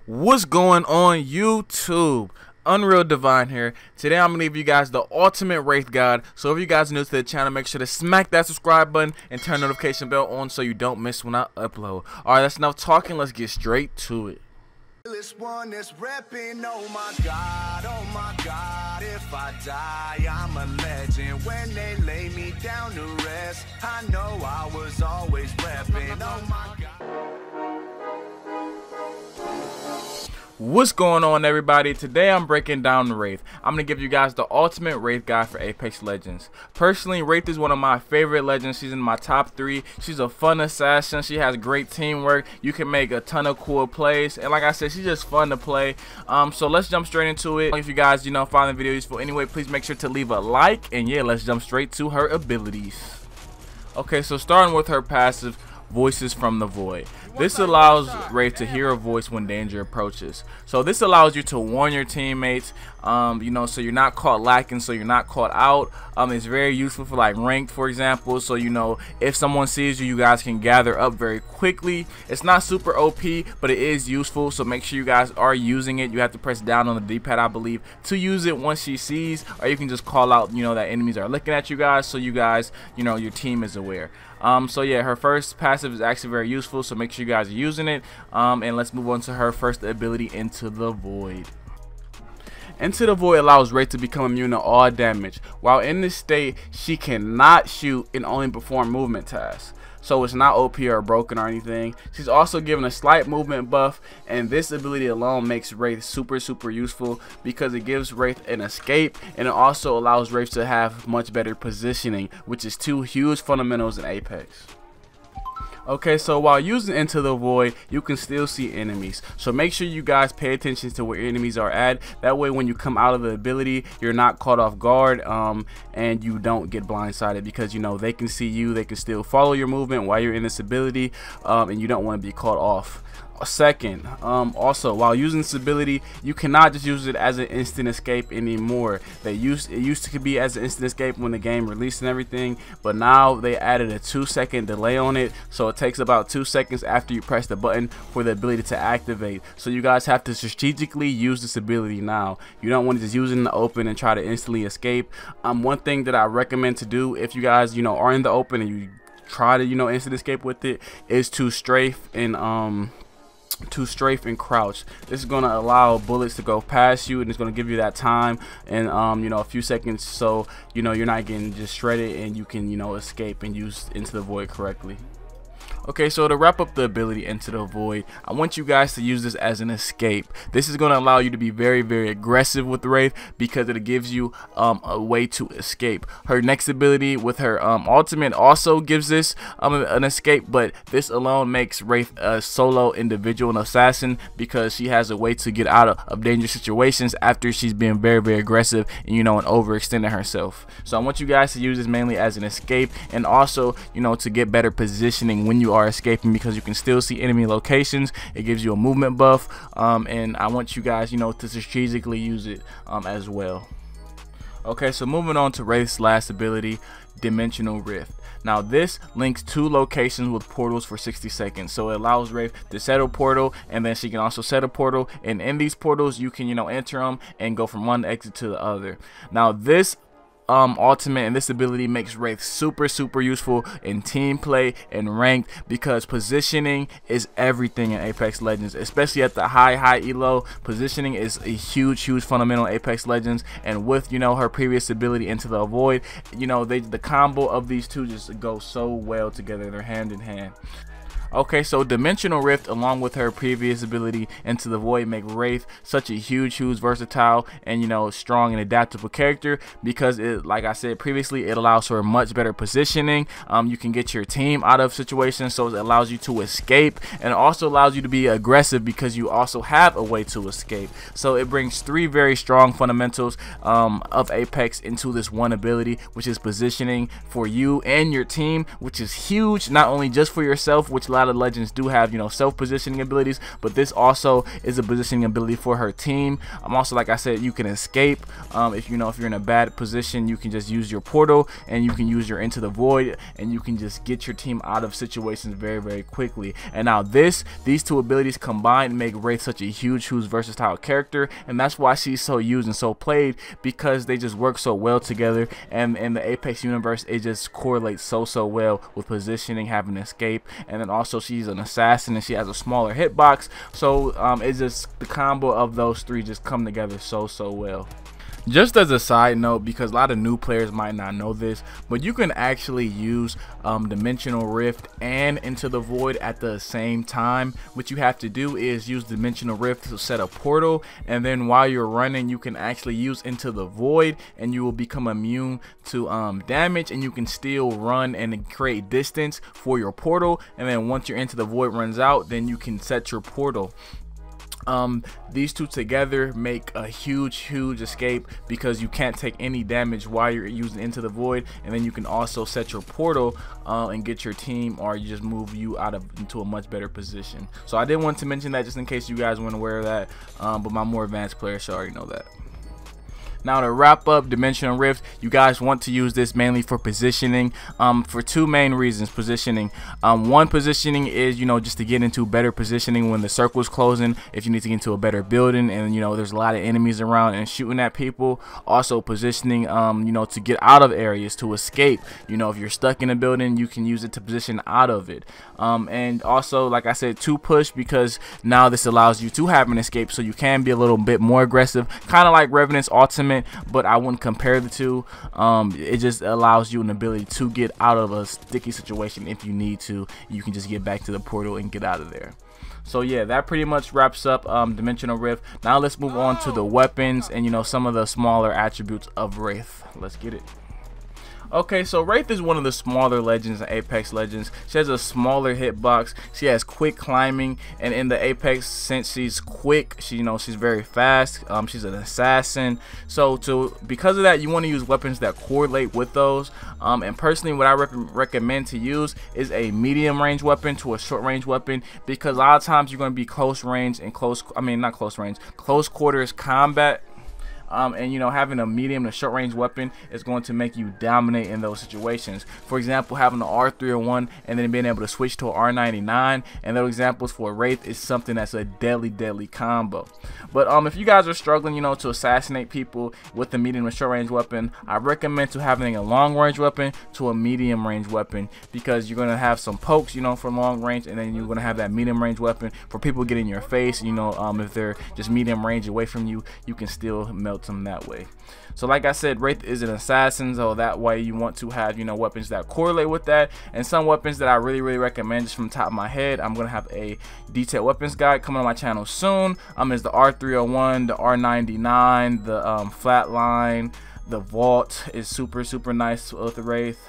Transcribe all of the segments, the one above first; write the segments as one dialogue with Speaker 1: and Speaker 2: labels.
Speaker 1: What's going on YouTube? Unreal Divine here. Today I'm going to give you guys the ultimate Wraith guide. So if you guys are new to the channel, make sure to smack that subscribe button and turn the notification bell on so you don't miss when I upload. Alright, that's enough talking. Let's get straight to it.
Speaker 2: This one is repping, oh my God, if I die, I'm a legend. When they lay me down to rest, I know I was always repping, oh my God.
Speaker 1: What's going on, everybody? Today I'm breaking down the Wraith. I'm going to give you guys the ultimate Wraith guide for Apex Legends. Personally, Wraith is one of my favorite legends. She's in my top 3. She's a fun assassin. She has great teamwork. You can make a ton of cool plays. And like I said, she's just fun to play. So let's jump straight into it. If you guys, find the video useful anyway, please make sure to leave a like. And yeah, let's jump straight to her abilities. Okay, so starting with her passive, Voices from the Void. This allows Wraith to hear a voice when danger approaches. So this allows you to warn your teammates, so you're not caught lacking, so you're not caught out. It's very useful for like ranked, for example. So if someone sees you, you guys can gather up very quickly. It's not super OP, but it is useful. So make sure you guys are using it. You have to press down on the D-pad, I believe, to use it once she sees, or you can just call out, that enemies are looking at you guys, so you guys, your team is aware. So yeah, her first passive is actually very useful, so make sure you guys are using it. And let's move on to her first ability, Into the Void. Into the Void allows Wraith to become immune to all damage. While in this state, she cannot shoot and only perform movement tasks. So it's not OP or broken or anything. She's also given a slight movement buff, and this ability alone makes Wraith super useful because it gives Wraith an escape, and it also allows Wraith to have much better positioning, which is two huge fundamentals in Apex. Okay, so while using Into the Void, you can still see enemies. So make sure you guys pay attention to where enemies are at. That way when you come out of the ability, you're not caught off guard, and you don't get blindsided, because they can see you, they can still follow your movement while you're in this ability, and you don't want to be caught off. Second, also while using this ability, you cannot just use it as an instant escape anymore. It used to be as an instant escape when the game released and everything, but now they added a 2-second delay on it, so it takes about 2 seconds after you press the button for the ability to activate. So you guys have to strategically use this ability now. You don't want to just use it in the open and try to instantly escape. One thing that I recommend to do if you guys are in the open and you try to instant escape with it is to strafe and crouch. This is going to allow bullets to go past you, and it's going to give you that time and a few seconds, so you're not getting just shredded, and you can escape and use Into the Void correctly. Okay, so to wrap up the ability Into the Void, I want you guys to use this as an escape. This is going to allow you to be very aggressive with Wraith because it gives you a way to escape. Her next ability with her ultimate also gives this an escape, but this alone makes Wraith a solo individual and assassin because she has a way to get out of dangerous situations after she's been very aggressive and and overextending herself. So I want you guys to use this mainly as an escape, and also to get better positioning when you are escaping, because you can still see enemy locations. It gives you a movement buff, and I want you guys to strategically use it as well. Okay, so moving on to Wraith's last ability, Dimensional Rift. Now this links 2 locations with portals for 60 seconds, so it allows Wraith to set a portal, and then she can also set a portal, and in these portals you can enter them and go from one exit to the other. Now this ultimate and this ability makes Wraith super useful in team play and ranked, because positioning is everything in Apex Legends, especially at the high elo. Positioning is a huge fundamental in Apex Legends, and with her previous ability Into the Void, the combo of these two just go so well together. They're hand in hand. Okay, so Dimensional Rift along with her previous ability Into the Void make Wraith such a huge versatile and strong and adaptable character, because it, like I said previously, it allows for much better positioning. You can get your team out of situations, so it allows you to escape, and it also allows you to be aggressive because you also have a way to escape. So it brings 3 very strong fundamentals of Apex into this one ability, which is positioning for you and your team, which is huge, not only just for yourself, which lot of legends do have, you know, self-positioning abilities, but this also is a positioning ability for her team. Also, like I said, you can escape. If you know, if you're in a bad position, you can just use your portal, and you can use your Into the Void, and you can just get your team out of situations very, very quickly. And now these two abilities combined make Wraith such a huge versatile character, and that's why she's so used and so played, because they just work so well together. And in the Apex universe, it just correlates so well with positioning, having escape, and then also she's an assassin and she has a smaller hitbox. So it's just the combo of those three just come together so well. Just as a side note, because a lot of new players might not know this, but you can actually use Dimensional Rift and Into the Void at the same time. What you have to do is use Dimensional Rift to set a portal, and then while you're running, you can actually use Into the Void, and you will become immune to damage, and you can still run and create distance for your portal. And then once your Into the Void runs out, then you can set your portal. These two together make a huge escape, because you can't take any damage while you're using Into the Void, and then you can also set your portal and get your team, or you just move you into a much better position. So I did want to mention that just in case you guys weren't aware of that, but my more advanced players should already know that. Now, to wrap up Dimensional Rift, you guys want to use this mainly for positioning, for two main reasons. Positioning, one, positioning is, you know, just to get into better positioning when the circle is closing, if you need to get into a better building and, you know, there's a lot of enemies around and shooting at people. Also positioning, you know, to get out of areas, to escape. You know, if you're stuck in a building, you can use it to position out of it. And also, like I said, to push, because now this allows you to have an escape, so you can be a little bit more aggressive, kind of like Revenant's ultimate, but I wouldn't compare the two. It just allows you an ability to get out of a sticky situation. If you need to, you can just get back to the portal and get out of there. So yeah, that pretty much wraps up Dimensional Rift. Now let's move on to the weapons and, you know, some of the smaller attributes of Wraith. Let's get it. Okay, so Wraith is one of the smaller legends in Apex Legends. She has a smaller hitbox. She has quick climbing, and in the Apex, since she's quick, she's very fast. She's an assassin. So because of that, you want to use weapons that correlate with those. And personally, what I recommend to use is a medium range weapon to a short range weapon, because a lot of times you're going to be close range and close quarters combat. And, you know, having a medium to short range weapon is going to make you dominate in those situations. For example, having an R301 and then being able to switch to an R99, and those examples for Wraith is something that's a deadly combo. But if you guys are struggling, you know, to assassinate people with a medium to short range weapon, I recommend to having a long range weapon to a medium range weapon, because you're going to have some pokes, you know, for long range, and then you're going to have that medium range weapon for people getting in your face. You know, if they're just medium range away from you, you can still melt them that way. So like I said, Wraith is an assassin, so that way you want to have, you know, weapons that correlate with that. And some weapons that I really recommend, just from the top of my head, I'm gonna have a detailed weapons guide coming on my channel soon. Is the R301, the R99, the flatline, the vault is super nice with the Wraith.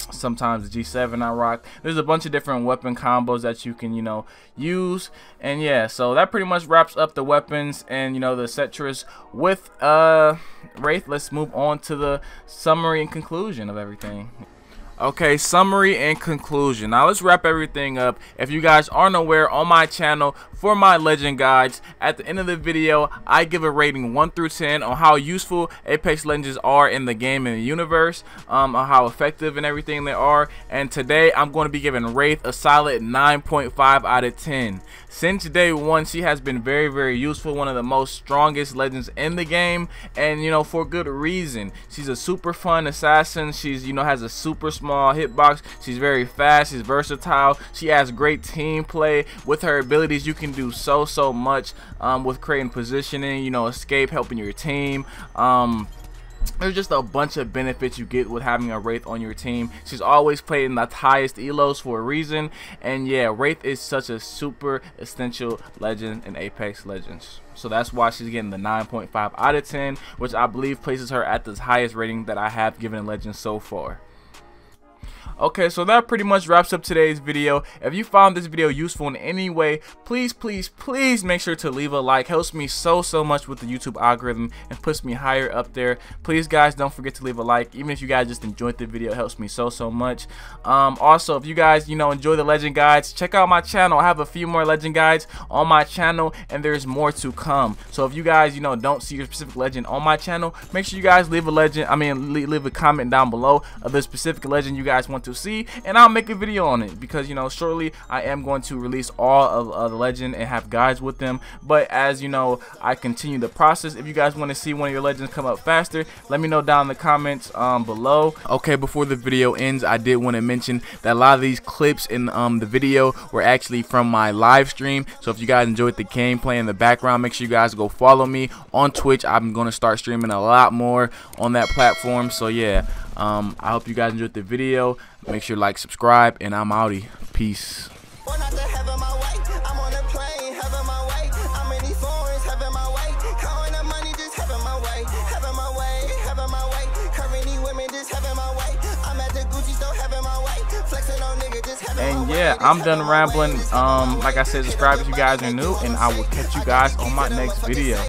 Speaker 1: Sometimes the G7 I rock. There's a bunch of different weapon combos that you can, you know, use. And yeah, so that pretty much wraps up the weapons and, you know, the etc. with Wraith. Let's move on to the summary and conclusion of everything. Okay, summary and conclusion. Now let's wrap everything up. If you guys aren't aware, on my channel, for my legend guides, at the end of the video, I give a rating 1 through 10 on how useful Apex Legends are in the game and the universe, on how effective and everything they are. And today, I'm going to be giving Wraith a solid 9.5 out of 10. Since day one, she has been very useful, one of the most strongest legends in the game, and, you know, for good reason. She's a super fun assassin. She's, you know, has a super small hitbox. She's very fast. She's versatile. She has great team play. With her abilities, you can do so much with creating positioning, you know, escape, helping your team. There's just a bunch of benefits you get with having a Wraith on your team. She's always played in the highest elos for a reason, and yeah, Wraith is such a super essential legend in Apex Legends. So that's why she's getting the 9.5 out of 10, which I believe places her at the highest rating that I have given in Legends so far. Okay, so that pretty much wraps up today's video. If you found this video useful in any way, please make sure to leave a like. Helps me so much with the YouTube algorithm and puts me higher up there. Please guys, don't forget to leave a like. Even if you guys just enjoyed the video, it helps me so much. Also, if you guys enjoy the legend guides, check out my channel. I have a few more legend guides on my channel, and there's more to come. So if you guys don't see your specific legend on my channel, make sure you guys leave a comment down below of the specific legend you guys want to see, and I'll make a video on it, because shortly I am going to release all of the legend and have guides with them. But as I continue the process, if you guys want to see one of your legends come up faster, let me know down in the comments below. Okay, before the video ends, I did want to mention that a lot of these clips in the video were actually from my live stream. So if you guys enjoyed the gameplay in the background, make sure you guys go follow me on Twitch. I'm going to start streaming a lot more on that platform. So yeah, I hope you guys enjoyed the video. Make sure to like, subscribe, and I'm outie. Peace. And yeah, I'm done rambling. Like I said, subscribe if you guys are new, and I will catch you guys on my next video.